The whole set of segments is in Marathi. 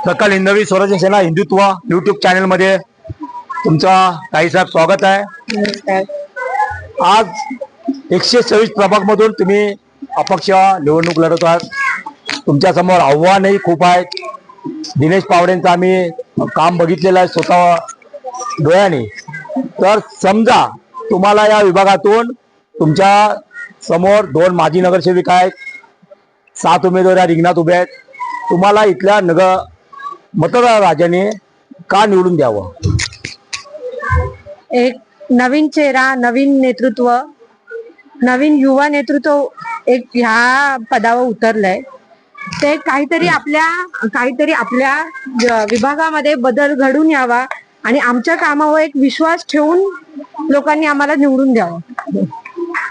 सकल हिंदवी स्वराज्य सेना हिंदुत्व यूट्यूब चॅनल मध्ये तुमचा काही साहेब स्वागत आहे। आज 126 प्रभाग मधून तुम्ही अपक्ष निवडणूक लढत आहात। तुमच्या समोर आव्हानही खूप आहेत। दिनेश पावडेंचं आम्ही काम बघितलेलं आहे स्वतः डोळ्याने। तर समजा तुम्हाला या विभागातून तुमच्या समोर 2 माजी नगरसेविका आहेत, 7 उमेदवार या रिंगणात उभे आहेत। तुम्हाला इथल्या मतदार राजाने का निवडून द्यावं? एक नवीन चेहरा, नवीन नेतृत्व, नवीन युवा नेतृत्व एक ह्या पदावर उतरलंय। ते काहीतरी आपल्या विभागामध्ये बदल घडून यावा आणि आमच्या कामावर एक विश्वास ठेवून लोकांनी आम्हाला निवडून द्यावं।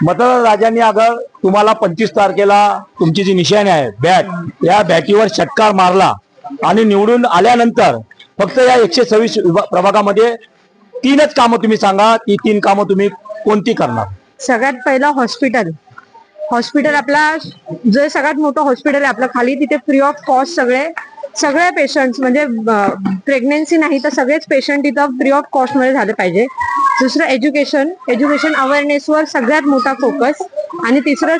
मतदार राजांनी अगर तुम्हाला 25 तारखेला तुमची जी निशाणी आहे बॅट, या बॅटीवर षटकार मारला आणि निवडून आल्यानंतर फक्त या 126 प्रभागामध्ये 3च कामं तुम्ही सांगा, ती 3 कामं तुम्ही कोणती करणार? सगळ्यात पहिलं हॉस्पिटल आपला जे सगळ्यात मोठं हॉस्पिटल आहे आपलं खाली, तिथे फ्री ऑफ कॉस्ट सगळे पेशंट्स म्हणजे प्रेग्नेन्सी नाही तर सगळेच पेशंट तिथं फ्री ऑफ कॉस्ट मध्ये झाले पाहिजे। दुसरं एज्युकेशन अवेअरनेसवर सगळ्यात मोठा फोकस। आणि तिसरं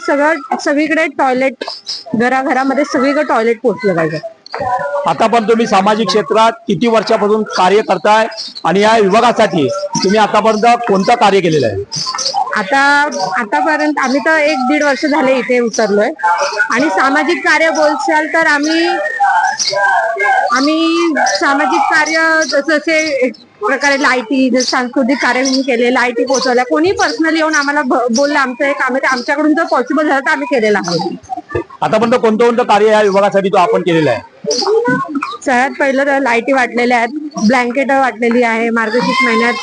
सगळीकडे टॉयलेट, घराघरामध्ये सगळीकडे टॉयलेट पोहोचलं पाहिजे। आता पण तुम्ही सामाजिक क्षेत्रात किती वर्षापासून कार्य करताय आणि या विभागासाठी तुम्ही आतापर्यंत कोणतं कार्य केलेलं आहे? आतापर्यंत आम्ही तर 1-1.5 वर्ष झाले इथे उतरलोय। आणि सामाजिक कार्य बोलशाल तर आम्ही सामाजिक कार्य जसे एक प्रकारे लाईटी, सांस्कृतिक कार्यक्रम केले, लाईटी पोहोचवल्या। कोणी पर्सनली येऊन आम्हाला बोललं आमचं हे काम आहे, ते आमच्याकडून जर पॉसिबल झालं तर आम्ही केलेलं आहे। आतापर्यंत कोणतं कार्य या विभागासाठी तो आपण केलेलं आहे? सगळ्यात पहिलं तर लाईटी वाटलेल्या आहेत, ब्लँकेट वाटलेली आहे। मार्गशीर्ष महिन्यात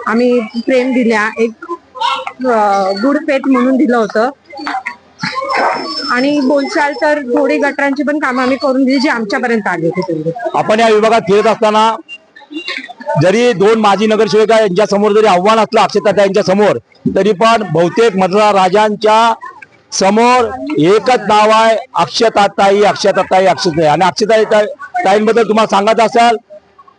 आम्ही प्रेम दिल्या, एक गुड फेथ म्हणून दिलं होतं। आणि बोलचाल तर थोडी गटरांची पण कामं आम्ही करून दिली जी आमच्यापर्यंत आली होती। आपण या विभागात फिरत असताना जरी 2 माजी नगरसेविका यांच्या समोर जरी आव्हान असलं अक्षताताई यांच्या समोर, तरी पण बहुतेक मतदार राजांच्या समोर एकच नाव आहे, अक्षताताई। आणि अक्षताताईंबद्दल तुम्हाला सांगत असाल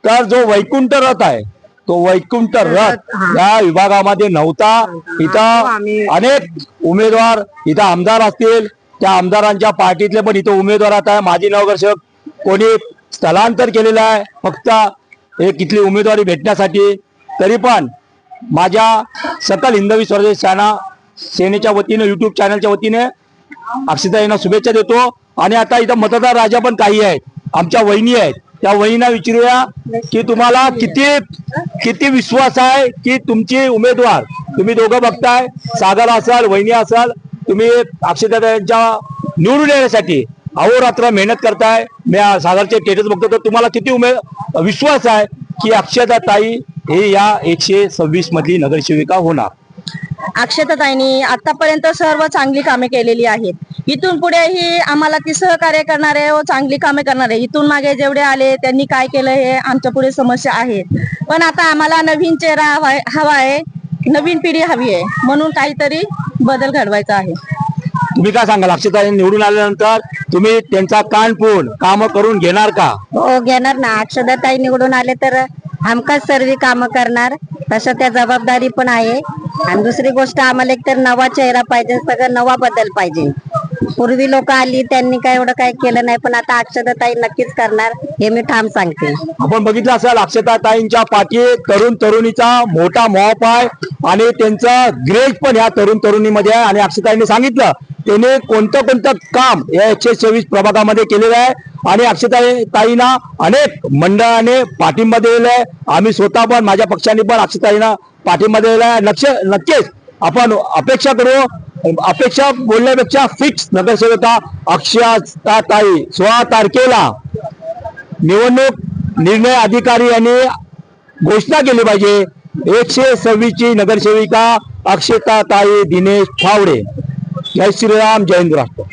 तर जो वैकुंठ रथ आहे, तो वैकुंठ रथ या विभागामध्ये नव्हता। इथं अनेक उमेदवार, इथं आमदार असतील, त्या आमदारांच्या पार्टीतले पण इथं उमेदवार आता माजी नगरसेवक कोणी स्थलांतर केलेलं आहे फक्त एक इथली उमेदवारी भेटण्यासाठी। तरी पण माझ्या सकल हिंदवी स्वराज्य सेनेच्या वतीने, युट्यूब चॅनलच्या वतीने अक्षताताईंना शुभेच्छा देतो। आणि आता इथं मतदार राजा पण काही आहेत, आमच्या वहिनी आहेत, त्या वहिनींना विचारूया की तुम्हाला किती विश्वास आहे की तुमची उमेदवार, तुम्ही दोघं बघताय, सागर असाल, वहिनी असाल, तुम्ही अक्षताताईंच्या निवडून येण्यासाठी अहोरात्र मेहनत करताय। मी सागरचे स्टेटस बघतो, तर तुम्हाला किती विश्वास आहे की अक्षताताई हे या 126 मधली नगरसेविका होणार? अक्षताताईंनी आतापर्यंत सर्व चांगली कामे केलेली आहेत। इथून पुढेही आम्हाला ती सहकार्य करणारे व चांगली कामे करणारे, इथून मागे जेवढे आले त्यांनी काय केलं हे आमच्या पुढे समस्या आहेत। पण आता आम्हाला नवीन चेहरा हवा आहे, नवीन पिढी हवी आहे, म्हणून काहीतरी बदल घडवायचा आहे। तुम्ही काय सांगाल? अक्षताताई निवडून आल्यानंतर तुम्ही त्यांचा कान फोडून काम करून घेणार का? हो, घेणार ना। अक्षताताई निवडून आले तर हमखास सर्व कामं करणार, तसं त्या जबाबदारी पण आहे। आणि दुसरी गोष्ट, आम्हाला एक तर नवा चेहरा पाहिजे, सगळं नवा बदल पाहिजे। पूर्वी लोक आली त्यांनी काय एवढं काय केलं नाही, पण आता अक्षताताई नक्कीच करणार हे मी ठाम सांगते। आपण बघितलं असेल अक्षताताईंच्या पाठी तरुणीचा मोठा मॉप आहे आणि त्यांचं ग्रेज पण या तरुणीमध्ये आहे। आणि अक्षताताईंनी सांगितलं त्याने कोणतं काम या 126 प्रभागामध्ये केलेलं आहे। आणि अक्षताताईंना अनेक मंडळाने पाठिंबा दिलेला आहे। आम्ही स्वतः पण, माझ्या पक्षाने पण अक्षताताईंना पाठिंबा दिलेला आहे। नक्कीच आपण अपेक्षा करू, अपेक्षा बोलण्यापेक्षा फिक्स नगरसेविका अक्षताताई 16 तारखेला निवडणूक निर्णय अधिकारी यांनी घोषणा केली पाहिजे। 126 ची नगरसेविका अक्षताताई दिनेश पावडे। जय श्रीराम, जय हिंद राष्ट्र।